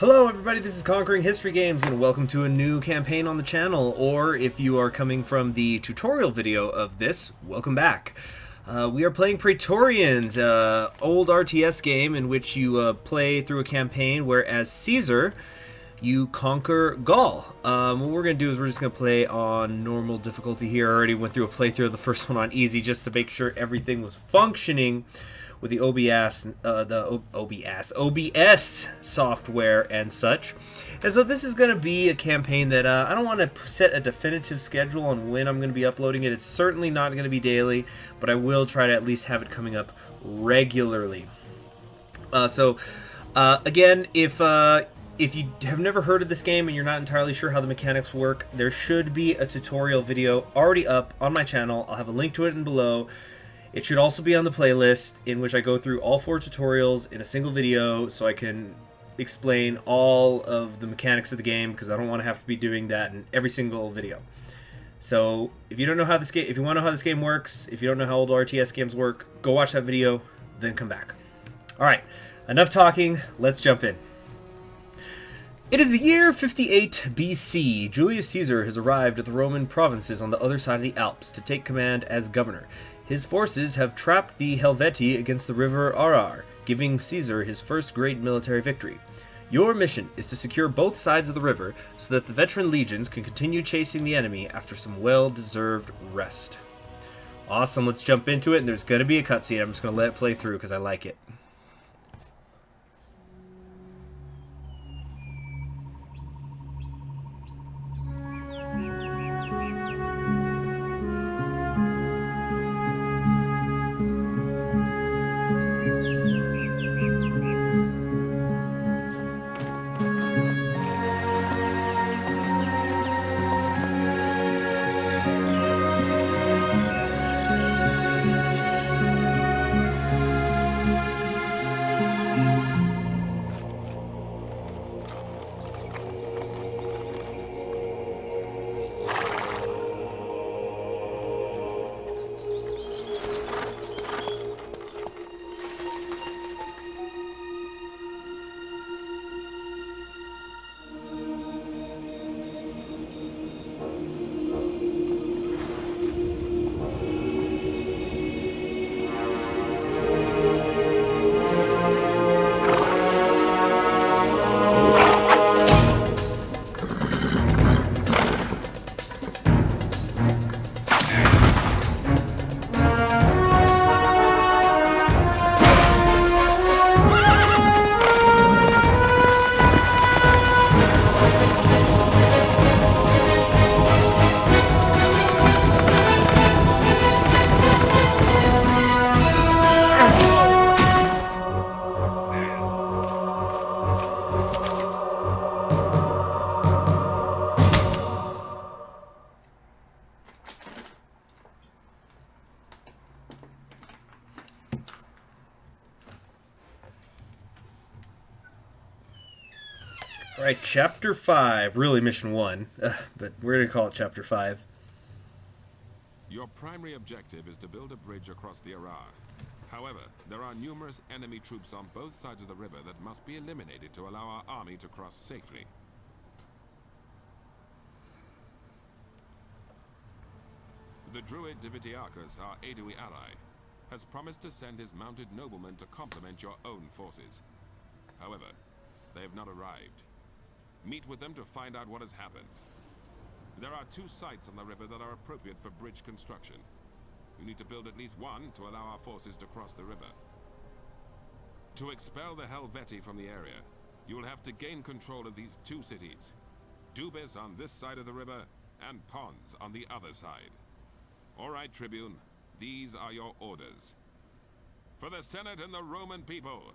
Hello everybody, this is Conquering History Games and welcome to a new campaign on the channel, or if you are coming from the tutorial video of this, welcome back. We are playing Praetorians, old RTS game in which you play through a campaign where as Caesar, you conquer Gaul. What we're going to do is we're just going to play on normal difficulty here. I already went through a playthrough of the first one on easy just to make sure everything was functioning with the OBS software and such. And so this is going to be a campaign that I don't want to set a definitive schedule on when I'm going to be uploading it. It's certainly not going to be daily, but I will try to at least have it coming up regularly. Again, if you have never heard of this game and you're not entirely sure how the mechanics work, there should be a tutorial video already up on my channel. I'll have a link to it in below. It should also be on the playlist, in which I go through all 4 tutorials in a single video so I can explain all of the mechanics of the game, because I don't want to have to be doing that in every single video. So if you don't know how this game, if you want to know how this game works, if you don't know how old RTS games work, go watch that video, then come back. Alright, enough talking, let's jump in. It is the year 58 BC. Julius Caesar has arrived at the Roman provinces on the other side of the Alps to take command as governor. His forces have trapped the Helvetii against the river Arar, giving Caesar his first great military victory. Your mission is to secure both sides of the river so that the veteran legions can continue chasing the enemy after some well-deserved rest. Awesome, let's jump into it, and there's going to be a cutscene. I'm just going to let it play through because I like it. Alright, Chapter 5, really Mission 1, but we're going to call it Chapter 5. Your primary objective is to build a bridge across the Arar. However, there are numerous enemy troops on both sides of the river that must be eliminated to allow our army to cross safely. The druid Divitiacus, our Aedui ally, has promised to send his mounted noblemen to complement your own forces. However, they have not arrived. Meet with them to find out what has happened. There are 2 sites on the river that are appropriate for bridge construction. You need to build at least one to allow our forces to cross the river. To expel the Helvetii from the area, you will have to gain control of these 2 cities. Dubis on this side of the river, and Pons on the other side. All right, Tribune, these are your orders. For the Senate and the Roman people.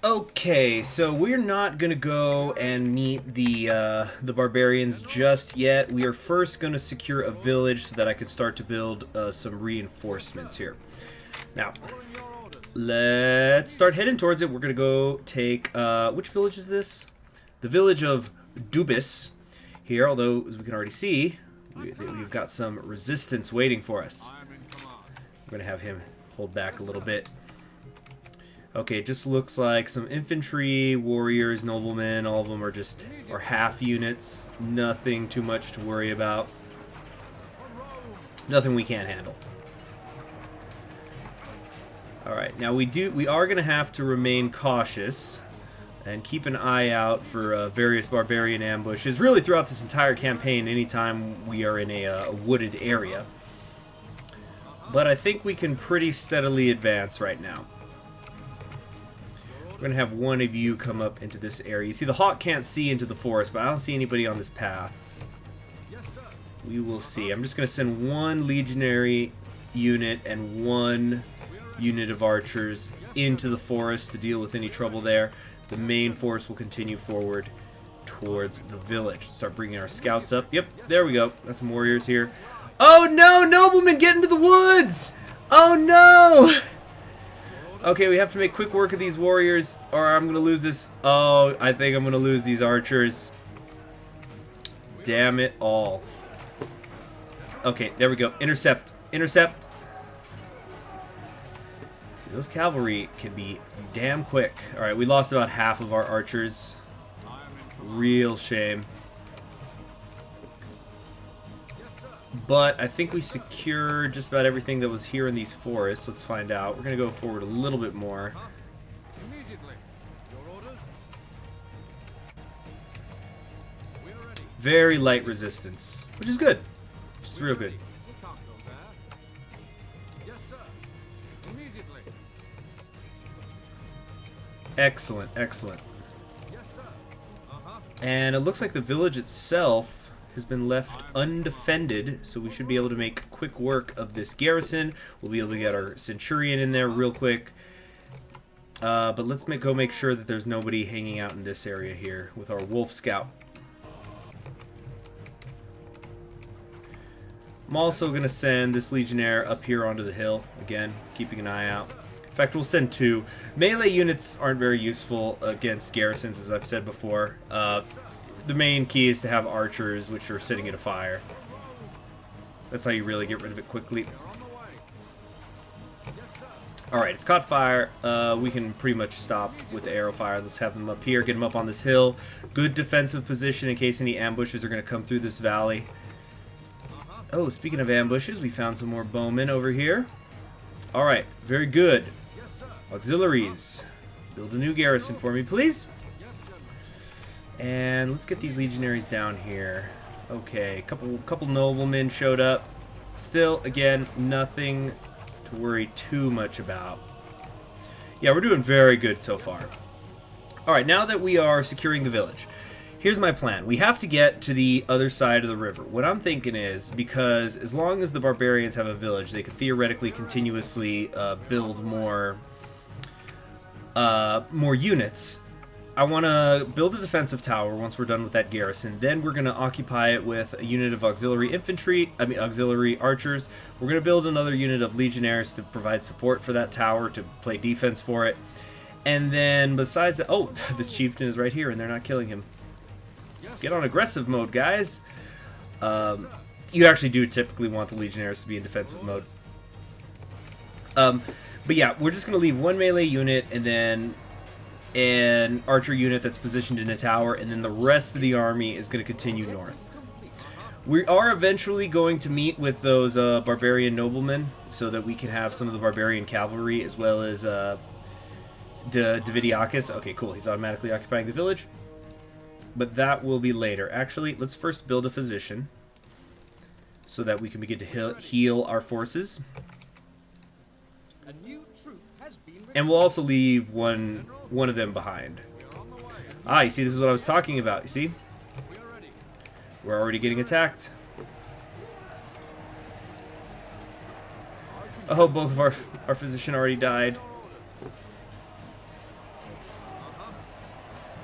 Okay, so we're not gonna go and meet the barbarians just yet. We are first gonna secure a village so that I can start to build some reinforcements here. Now, let's start heading towards it. We're gonna go take which village is this? The village of Dubis here. Although as we can already see, we've got some resistance waiting for us. We're gonna have him hold back a little bit. Okay, it just looks like some infantry, warriors, noblemen, all of them are half units. Nothing too much to worry about. Nothing we can't handle. Alright, now we are going to have to remain cautious and keep an eye out for various barbarian ambushes, really throughout this entire campaign, anytime we are in a wooded area. But I think we can pretty steadily advance right now. We're going to have one of you come up into this area. You see, the hawk can't see into the forest, but I don't see anybody on this path. We will see. I'm just going to send one legionary unit and one unit of archers into the forest to deal with any trouble there. The main force will continue forward towards the village. Start bringing our scouts up. Yep, there we go. Got some warriors here. Oh no, noblemen, get into the woods! Oh no! Okay, we have to make quick work of these warriors, or I'm going to lose this. Oh, I think I'm going to lose these archers. Damn it all. Okay, there we go. Intercept. Intercept. See, those cavalry can be damn quick. Alright, we lost about half of our archers. Real shame. But I think we secured just about everything that was here in these forests. Let's find out. We're going to go forward a little bit more. Very light resistance, which is good. Which is real good. Excellent, excellent. And it looks like the village itself has been left undefended, so we should be able to make quick work of this garrison. We'll be able to get our centurion in there real quick. But let's go make sure that there's nobody hanging out in this area here with our wolf scout. I'm also going to send this legionnaire up here onto the hill, again, keeping an eye out. In fact, we'll send two. Melee units aren't very useful against garrisons, as I've said before. The main key is to have archers, which are sitting at a fire. That's how you really get rid of it quickly. Alright, it's caught fire. We can pretty much stop with the arrow fire. Let's have them up here, get them up on this hill. Good defensive position in case any ambushes are going to come through this valley. Oh, speaking of ambushes, we found some more bowmen over here. Alright, very good. Auxiliaries. Build a new garrison for me, please. And let's get these legionaries down here. Okay, couple noblemen showed up. Still, again, nothing to worry too much about. Yeah, we're doing very good so far. Alright, now that we are securing the village, here's my plan. We have to get to the other side of the river. What I'm thinking is, because as long as the barbarians have a village, they could theoretically continuously build more units. I want to build a defensive tower once we're done with that garrison. Then we're going to occupy it with a unit of auxiliary archers. We're going to build another unit of legionnaires to provide support for that tower, to play defense for it. And then besides that, oh, this chieftain is right here and they're not killing him. So get on aggressive mode, guys. You actually do typically want the legionnaires to be in defensive mode. But yeah, we're just going to leave one melee unit and then an archer unit that's positioned in a tower, and then the rest of the army is going to continue north. We are eventually going to meet with those barbarian noblemen so that we can have some of the barbarian cavalry as well as Davidiakis. Okay, cool. He's automatically occupying the village. But that will be later. Actually, let's first build a physician so that we can begin to heal our forces. And we'll also leave one of them behind. Ah, you see, this is what I was talking about. You see? We're already getting attacked. Oh, both of our physician already died.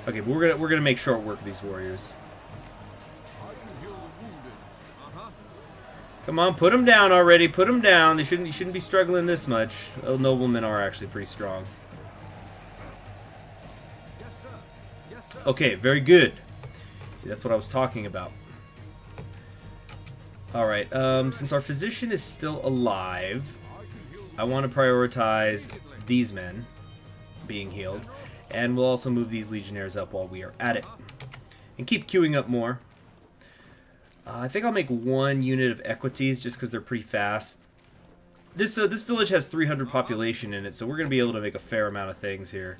Okay, but we're gonna make short work of these warriors. Come on, put them down already. Put them down. You shouldn't be struggling this much. Oh, noblemen are actually pretty strong. Okay, very good. See, that's what I was talking about. Alright, since our physician is still alive, I want to prioritize these men. being healed. And we'll also move these legionnaires up while we are at it. And keep queuing up more. I think I'll make 1 unit of equities just because they're pretty fast. This village has 300 population in it, so we're going to be able to make a fair amount of things here.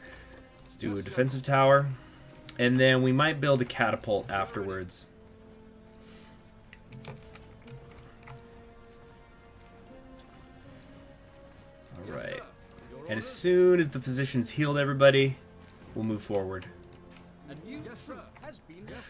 Let's do a defensive tower. And then we might build a catapult afterwards. Alright. And as soon as the physicians healed everybody, we'll move forward.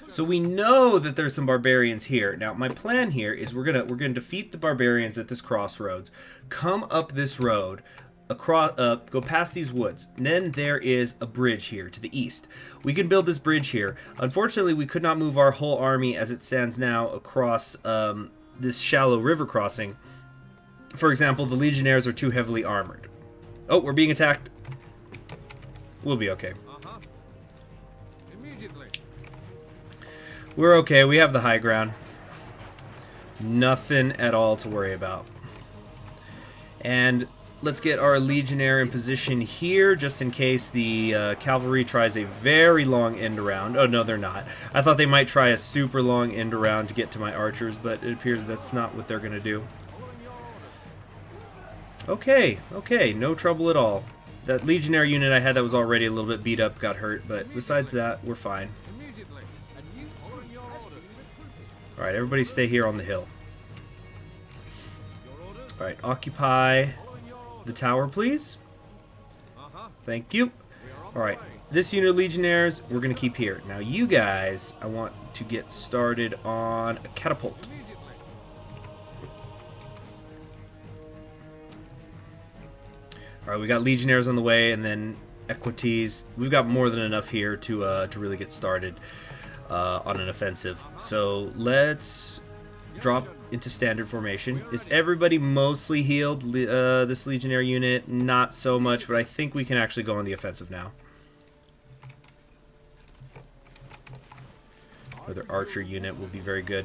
So we know that there's some barbarians here. Now my plan here is we're gonna defeat the barbarians at this crossroads, come up this road, across, go past these woods. And then there is a bridge here to the east. We can build this bridge here. Unfortunately, we could not move our whole army as it stands now across this shallow river crossing. For example, the legionnaires are too heavily armored. Oh, we're being attacked. We'll be okay. We're okay. We have the high ground. Nothing at all to worry about. And let's get our legionnaire in position here, just in case the cavalry tries a very long end around. Oh, no, they're not. I thought they might try a super long end around to get to my archers, but it appears that's not what they're going to do. Okay, okay, no trouble at all. That legionnaire unit I had that was already a little bit beat up got hurt, but besides that, we're fine. Alright, everybody stay here on the hill. Alright, occupy the tower, please. Thank you. Alright, this unit of legionnaires, we're going to keep here. Now you guys, I want to get started on a catapult. Alright, we got legionnaires on the way, and then equities. We've got more than enough here to really get started on an offensive. So let's drop into standard formation. Is everybody mostly healed? This legionnaire unit, not so much, but I think we can actually go on the offensive now. Another archer unit will be very good.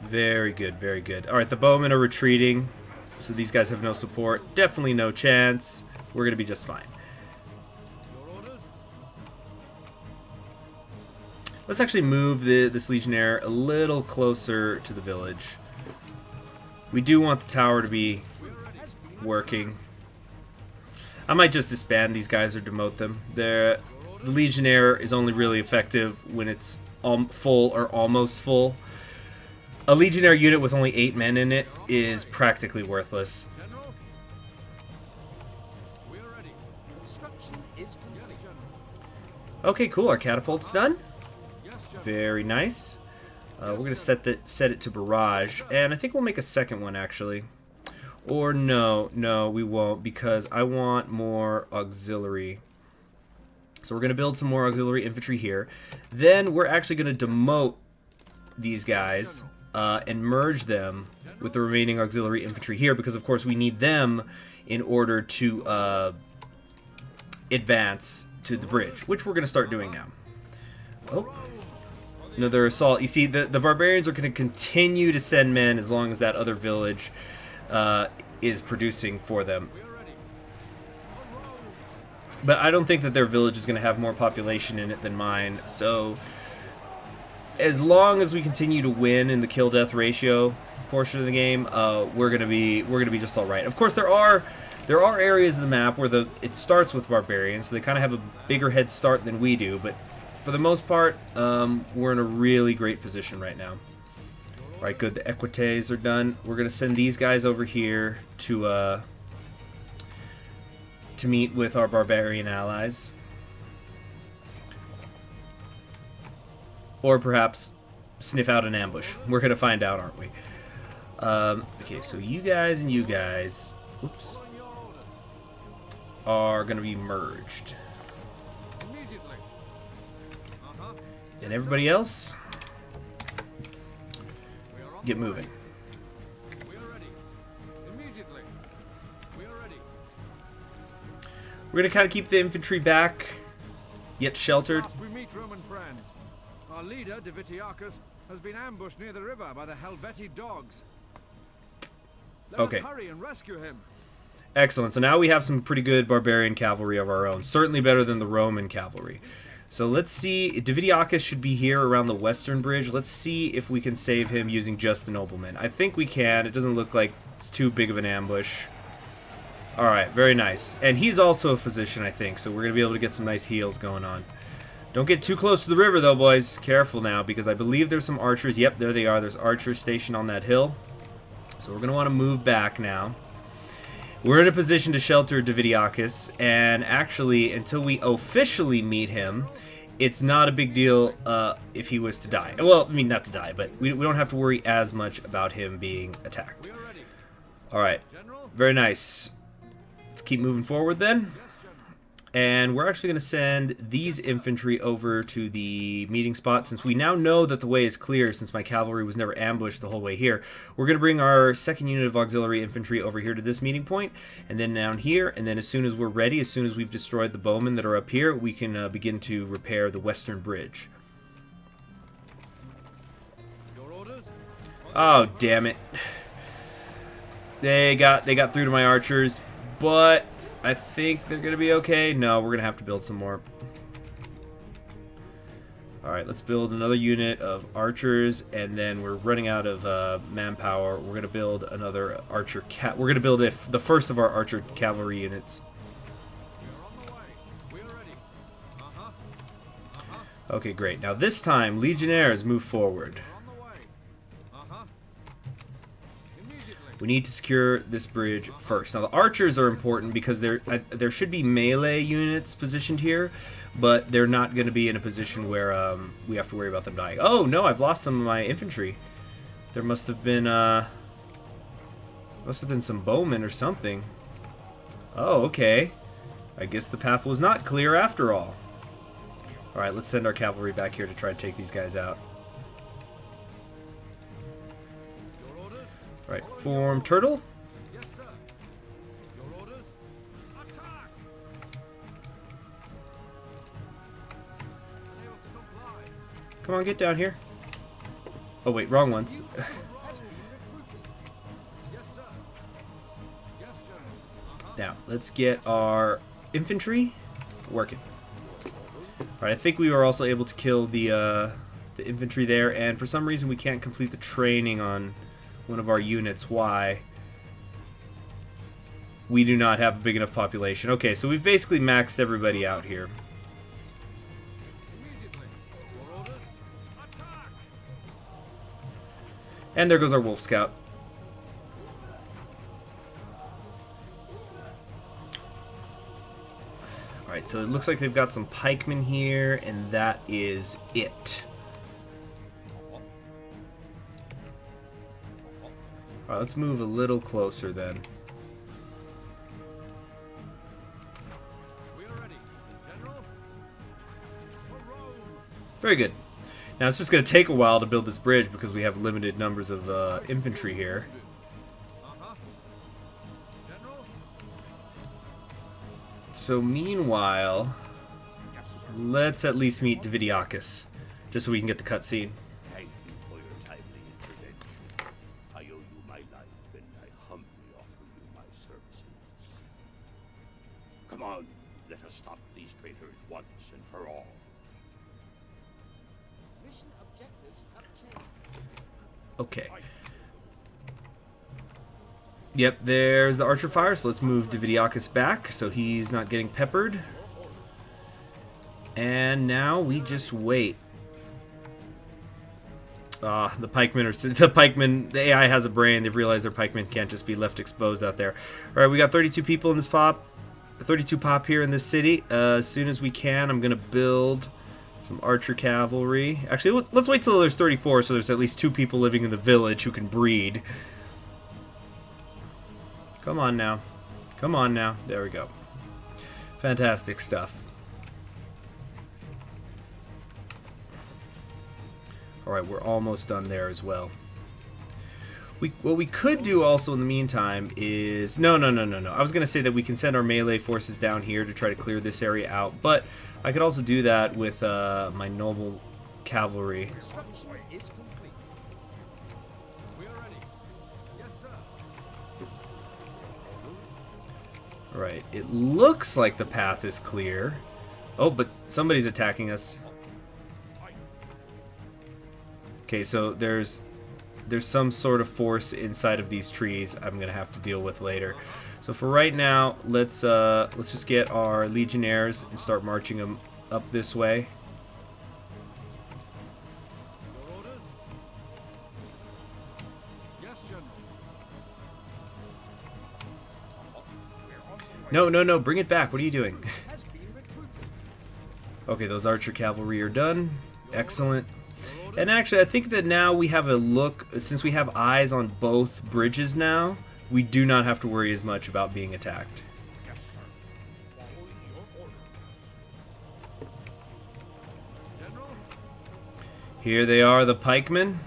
Very good, very good. Alright, the bowmen are retreating, so these guys have no support. Definitely no chance. We're going to be just fine. Let's actually move this legionnaire a little closer to the village. We do want the tower to be working. I might just disband these guys or demote them. The legionnaire is only really effective when it's full or almost full. A legionnaire unit with only 8 men in it is practically worthless. Okay, cool. Our catapult's done. Very nice. We're gonna set it to barrage, and I think we'll make a second one actually. Or no, we won't, because I want more auxiliary. So we're gonna build some more auxiliary infantry here. Then we're actually gonna demote these guys. And merge them with the remaining auxiliary infantry here, because of course we need them in order to advance to the bridge, which we're going to start doing now. Oh, another assault. You see, the barbarians are going to continue to send men as long as that other village is producing for them. But I don't think that their village is going to have more population in it than mine, so as long as we continue to win in the kill-death ratio portion of the game, we're gonna be just all right. Of course, there are areas of the map where it starts with barbarians, so they kind of have a bigger head start than we do. But for the most part, we're in a really great position right now. All right, good. The equites are done. We're gonna send these guys over here to meet with our barbarian allies. Or perhaps sniff out an ambush. We're going to find out, aren't we? Okay, so you guys and you guys, oops, are going to be merged. And everybody else, get moving. We're going to kind of keep the infantry back, yet sheltered. Our leader, Divitiacus, has been ambushed near the river by the Helvetii dogs. Let Okay. us hurry and rescue him. Excellent. So now we have some pretty good barbarian cavalry of our own. Certainly better than the Roman cavalry. So let's see. Divitiacus should be here around the western bridge. Let's see if we can save him using just the noblemen. I think we can. It doesn't look like it's too big of an ambush. Alright, very nice. And he's also a physician, I think, so we're going to be able to get some nice heals going on. Don't get too close to the river, though, boys. Careful now, because I believe there's some archers. Yep, there they are. There's archers stationed on that hill. So we're going to want to move back now. We're in a position to shelter Divitiacus, and actually, until we officially meet him, it's not a big deal if he was to die. Well, I mean, not to die, but we don't have to worry as much about him being attacked. Alright, very nice. Let's keep moving forward then. And we're actually going to send these infantry over to the meeting spot. Since we now know that the way is clear, since my cavalry was never ambushed the whole way here, we're going to bring our second unit of auxiliary infantry over here to this meeting point, and then down here, and then as soon as we're ready, as soon as we've destroyed the bowmen that are up here, we can begin to repair the western bridge. Oh, damn it. They got through to my archers, but I think they're going to be okay. No, we're going to have to build some more. Alright, let's build another unit of archers, and then we're running out of manpower. We're going to build another archer we're going to build the first of our archer cavalry units. Okay, great. Now this time, legionnaires move forward. We need to secure this bridge first. Now the archers are important because there should be melee units positioned here, but they're not going to be in a position where we have to worry about them dying. Oh no, I've lost some of my infantry. There must have been some bowmen or something. Oh, okay. I guess the path was not clear after all. All right, let's send our cavalry back here to try to take these guys out. Right, form turtle. Yes, sir. Your orders. Attack! Unable to comply. Come on, get down here. Oh wait, wrong ones. Yes, sir. Yes, General. Now, let's get our infantry working. Alright, I think we were also able to kill the infantry there, and for some reason we can't complete the training on one of our units. Why? We do not have a big enough population. Okay, so we've basically maxed everybody out here. And there goes our Wolf Scout. Alright, so it looks like they've got some pikemen here, and that is it. Alright, let's move a little closer then. We are ready. General. Very good. Now it's just going to take a while to build this bridge because we have limited numbers of infantry here. General. So meanwhile, let's at least meet Divitiacus, just so we can get the cutscene. Thank you for your timely intervention. I owe you my life, and I humbly offer you my services. Come on, let us stop these traitors once and for all. Mission objectives have changed. Okay. Yep, there's the archer fire, so let's move Divitiacus back so he's not getting peppered. And now we just wait. The pikemen, the AI has a brain. They've realized their pikemen can't just be left exposed out there. Alright, we got 32 people in this pop. 32 pop here in this city. As soon as we can, I'm going to build some archer cavalry. Actually, let's wait till there's 34 so there's at least 2 people living in the village who can breed. Come on now. Come on now. There we go. Fantastic stuff. Alright, we're almost done there as well. What we could do also in the meantime is... No. I was going to say that we can send our melee forces down here to try to clear this area out, but I could also do that with my cavalry. Construction is complete. We are ready. Yes, sir. Right, it looks like the path is clear. Oh, but somebody's attacking us. Okay, so there's some sort of force inside of these trees I'm gonna have to deal with later. So for right now, let's just get our legionnaires and start marching them up this way. Your orders? Yes, General. No, bring it back. What are you doing? Has been recruited. Okay, those archer cavalry are done. Excellent. And actually, I think that now we have a look, since we have eyes on both bridges now, we do not have to worry as much about being attacked. General? Here they are, the pikemen,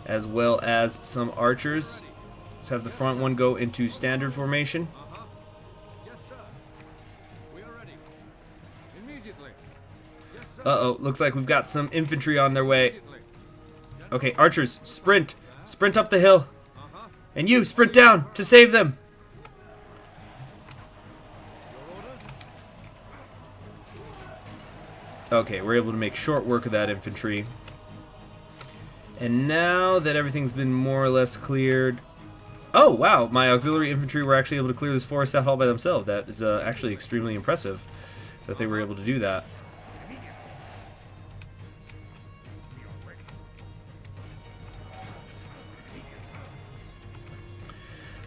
as well as some archers. Let's have the front one go into standard formation. Yes, sir. We are ready. Immediately. Yes, sir. Uh-oh, looks like we've got some infantry on their way. Immediately. Okay, archers, sprint! Sprint up the hill! And you, sprint down to save them! Your orders? Okay, we're able to make short work of that infantry. And now that everything's been more or less cleared... Oh, wow, my auxiliary infantry were actually able to clear this forest out all by themselves. That is actually extremely impressive that they were able to do that.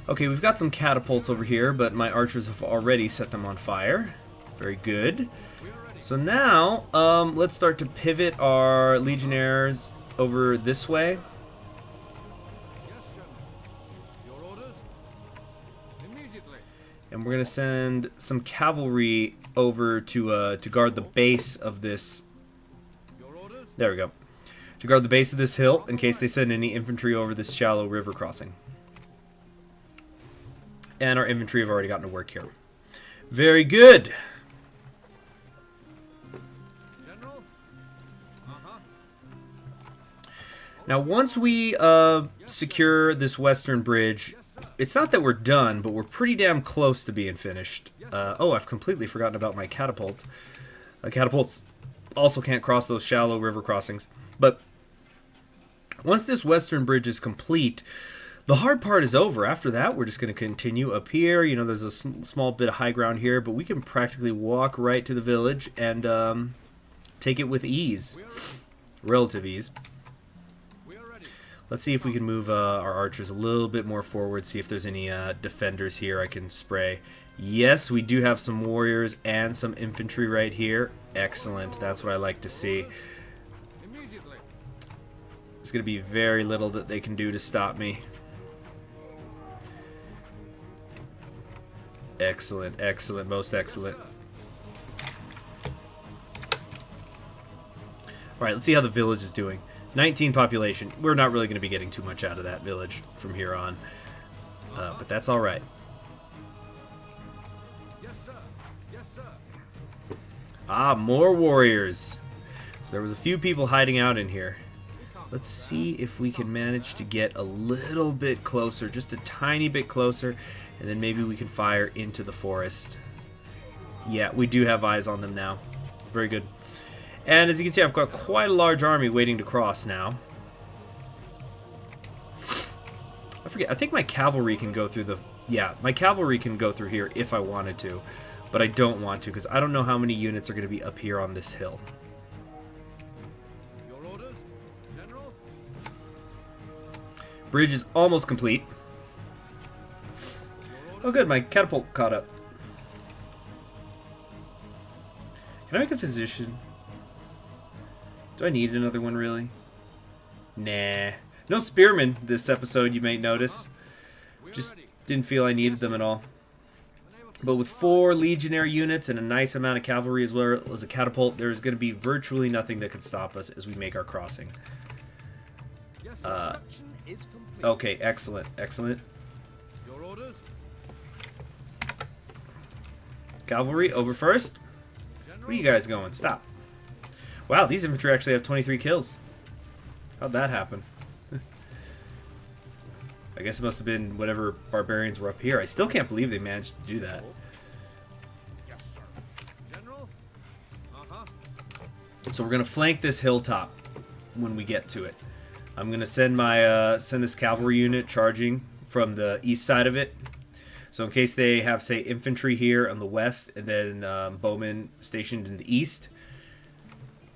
Okay, we've got some catapults over here, but my archers have already set them on fire. Very good. So now, let's start to pivot our legionnaires over this way. Yes, General. Your orders? Immediately. And we're going to send some cavalry over to guard the base of this. Your orders? There we go. To guard the base of this hill in case they send any infantry over this shallow river crossing. And our infantry have already gotten to work here. Very good. General? Now, once we secure this western bridge, it's not that we're done, but we're pretty damn close to being finished. Oh, I've completely forgotten about my catapult. Catapults also can't cross those shallow river crossings. But once this western bridge is complete, the hard part is over. After that, we're just going to continue up here. You know, there's a small bit of high ground here, but we can practically walk right to the village and take it with ease. Relative ease. We are ready. Let's see if we can move our archers a little bit more forward, see if there's any defenders here I can spray. Yes, we do have some warriors and some infantry right here. Excellent. That's what I like to see. Immediately. There's going to be very little that they can do to stop me. Excellent, excellent, most excellent. Alright, let's see how the village is doing. 19 population. We're not really going to be getting too much out of that village from here on. But that's alright. Yes, sir. Yes, sir. Ah, more warriors. So there was a few people hiding out in here. Let's see if we can manage to get a little bit closer, just a tiny bit closer, and then maybe we can fire into the forest. Yeah, we do have eyes on them now. Very good. And as you can see, I've got quite a large army waiting to cross now. I forget, I think my cavalry can go through the... Yeah, my cavalry can go through here if I wanted to, but I don't want to because I don't know how many units are going to be up here on this hill. Your orders? General? Bridge is almost complete. Oh good, my catapult caught up. Can I make a physician? Do I need another one really? Nah. No spearmen this episode, you may notice. Just didn't feel I needed them at all. But with 4 legionary units and a nice amount of cavalry as well as a catapult, there's going to be virtually nothing that can stop us as we make our crossing. Yes, sir. Construction is complete. Okay, excellent, excellent. Your orders? Cavalry, over first. Where are you guys going? Stop. Wow, these infantry actually have 23 kills. How'd that happen? I guess it must have been whatever barbarians were up here. I still can't believe they managed to do that. General? Uh-huh. So we're gonna flank this hilltop when we get to it. I'm gonna send my send this cavalry unit charging from the east side of it. So in case they have, say, infantry here on the west and then bowmen stationed in the east,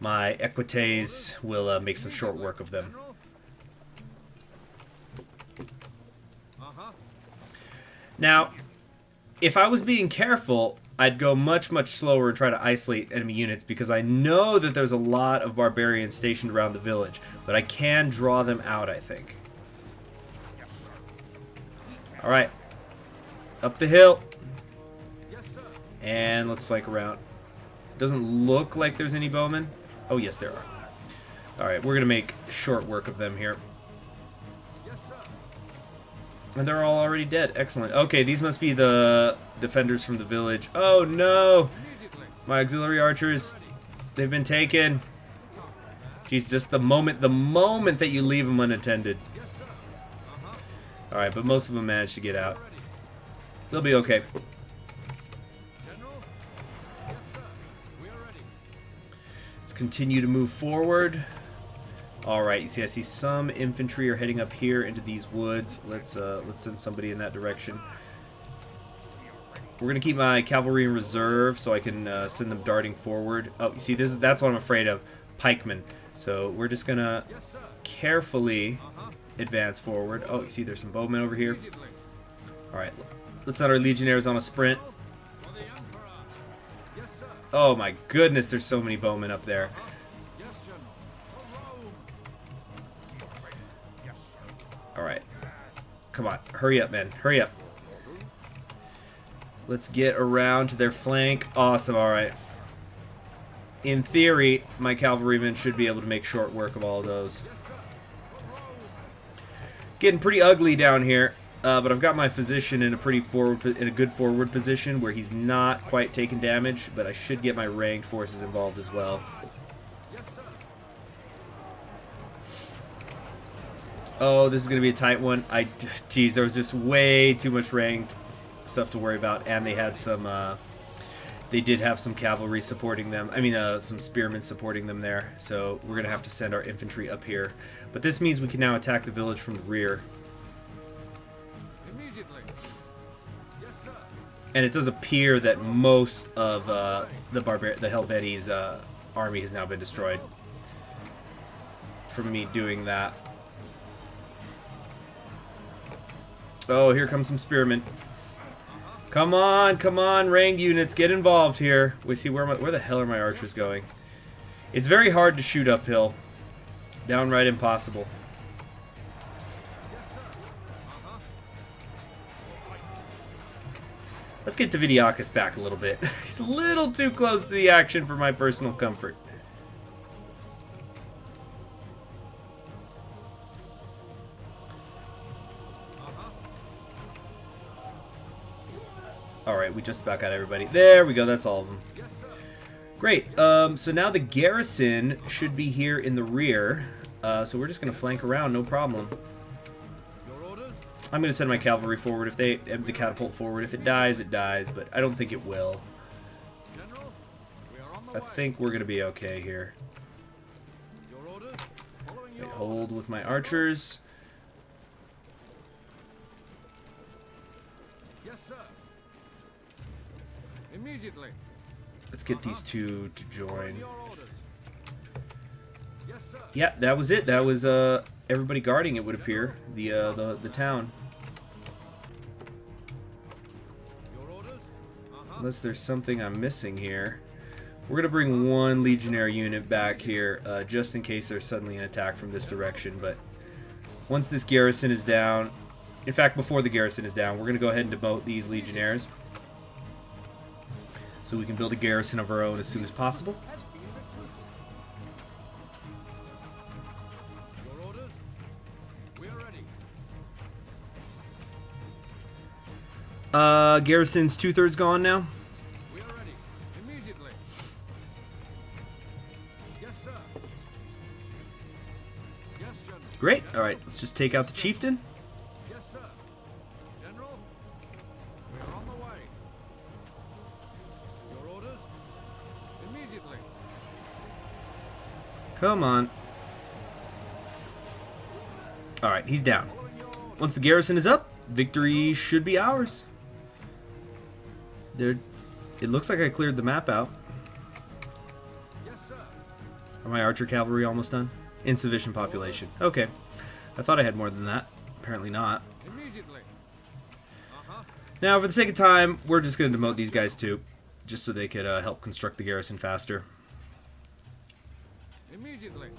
my equites will make some short work of them. Now, if I was being careful, I'd go much, much slower and try to isolate enemy units because I know that there's a lot of barbarians stationed around the village, but I can draw them out, I think. Alright. Up the hill. And let's flank around. Doesn't look like there's any bowmen. Oh, yes, there are. Alright, we're going to make short work of them here. And they're all already dead. Excellent. Okay, these must be the defenders from the village. Oh, no! My auxiliary archers, they've been taken. Jeez, just the moment that you leave them unattended. Alright, but most of them managed to get out. They'll be okay. Let's continue to move forward. Alright, you see I see some infantry are heading up here into these woods. Let's send somebody in that direction. We're gonna keep my cavalry in reserve so I can send them darting forward. Oh, you see, that's what I'm afraid of. Pikemen. So we're just gonna carefully advance forward. Oh, you see there's some bowmen over here. Alright, let's send our legionnaires on a sprint. Oh my goodness, there's so many bowmen up there. Alright. Come on. Hurry up, man. Hurry up. Let's get around to their flank. Awesome. Alright. In theory, my cavalrymen should be able to make short work of all of those. It's getting pretty ugly down here, but I've got my physician in a good forward position where he's not quite taking damage, but I should get my ranged forces involved as well. Oh, this is going to be a tight one. Geez, there was just way too much ranged stuff to worry about, and they had some, they did have some cavalry supporting them. I mean, some spearmen supporting them there, so we're going to have to send our infantry up here. But this means we can now attack the village from the rear. And it does appear that most of the Helveti's army has now been destroyed from me doing that. Oh, here comes some spearmen. Come on, ranged units, get involved here. We see where the hell are my archers going? It's very hard to shoot uphill. Downright impossible. Let's get Davidiakis back a little bit. He's a little too close to the action for my personal comfort. Alright, we just about got everybody. There we go, that's all of them. Great, so now the garrison should be here in the rear. So we're just going to flank around, no problem. I'm going to send my cavalry forward if the catapult forward. If it dies, it dies, but I don't think it will. I think we're going to be okay here. Wait, hold with my archers. Yes, sir. Immediately. Let's get these two to join. Yes, sir. Yeah, that was it. That was everybody guarding, it would appear, the town. Unless there's something I'm missing here. We're gonna bring one legionnaire unit back here, just in case there's suddenly an attack from this direction. But once this garrison is down, in fact, before the garrison is down, we're gonna go ahead and demote these legionnaires, so we can build a garrison of our own as soon as possible. Garrison's 2/3 gone now. We are ready. Immediately. Yes, sir. Great. All right, let's just take out the chieftain. Yes, sir. General, we are on the way. Your orders? Immediately. Come on. All right, he's down. Once the garrison is up, victory should be ours. There, it looks like I cleared the map out. Yes, sir. Are my archer cavalry almost done? Insufficient population. Okay. I thought I had more than that. Apparently not. Immediately. Now, for the sake of time, we're just going to demote these guys too, just so they could help construct the garrison faster. Immediately.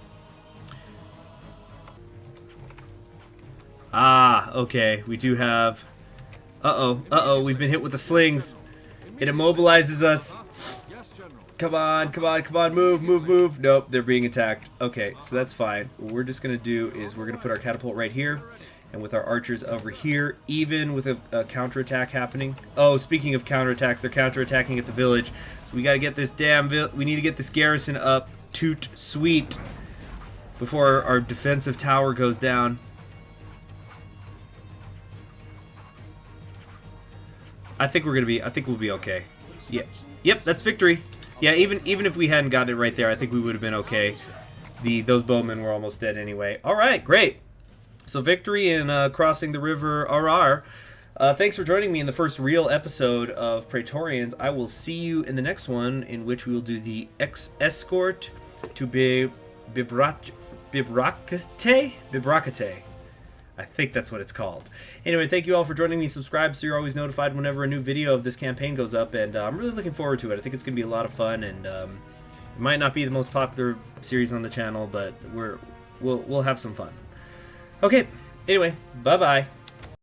Ah, okay. We do have... Uh-oh. We've been hit with the slings. It immobilizes us. Yes, General. Come on. Move. Nope, they're being attacked. Okay, so that's fine. What we're just going to do is we're going to put our catapult right here. And with our archers over here, even with a counterattack happening. Oh, speaking of counterattacks, they're counterattacking at the village. So we got to get this we need to get this garrison up. Toot sweet. Before our defensive tower goes down. I think we'll be okay. Yeah. Yep, that's victory. Yeah, even if we hadn't gotten it right there, I think we would have been okay. Those bowmen were almost dead anyway. All right, great. So victory in crossing the river Arar. Thanks for joining me in the first real episode of Praetorians. I will see you in the next one, in which we will do the escort to Bibracte. I think that's what it's called. Anyway, thank you all for joining me. Subscribe so you're always notified whenever a new video of this campaign goes up, and I'm really looking forward to it. I think it's going to be a lot of fun, and it might not be the most popular series on the channel, but we'll have some fun. Okay, anyway, bye-bye.